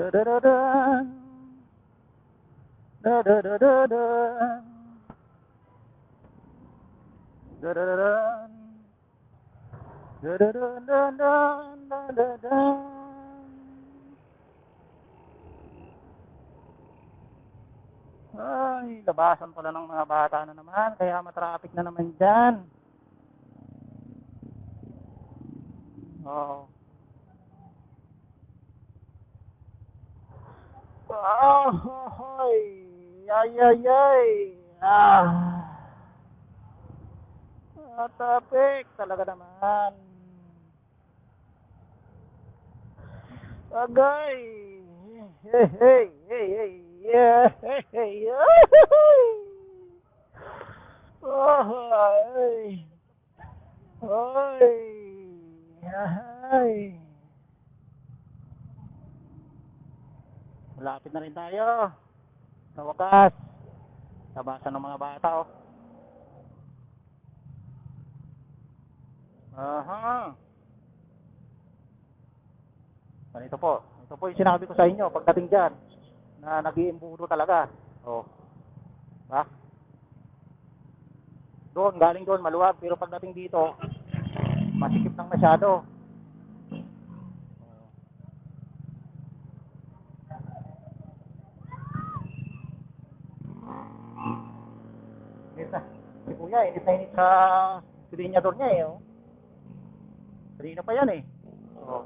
Da-da-da-dan. Da-da-da-da-dan. Da-da-da-dan. Da-da-da-da-dan. Da-da-dan. Ay, labasan pala ng mga bata na naman, kaya matraffic na naman dyan. Oo. Ay, ay, ay, ay. Traffic talaga naman. Agay. Hey, hey, hey, hey. Yeah, hey, hey. Ay. Ay. Ay. Malapit na rin tayo. Sa wakas. Tabasan ng mga bata, oh. Aha. Ganito po. Ito po yung sinabi ko sa inyo pagdating dyan. Na nag-iimbudo talaga. Oh. Ba? Doon, galing doon, maluwag. Pero pagdating dito, masikip ng masyado. Init na. Si Kuya, init na init sa silinyador niya eh. Oh. Kanina pa yan eh. Oh.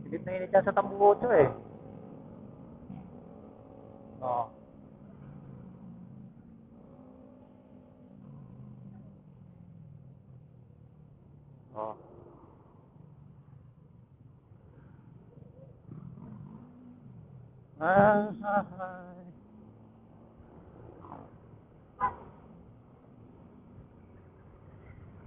Init na init yan sa tambuotso eh. Oh. Oh. Ah, ah, ah.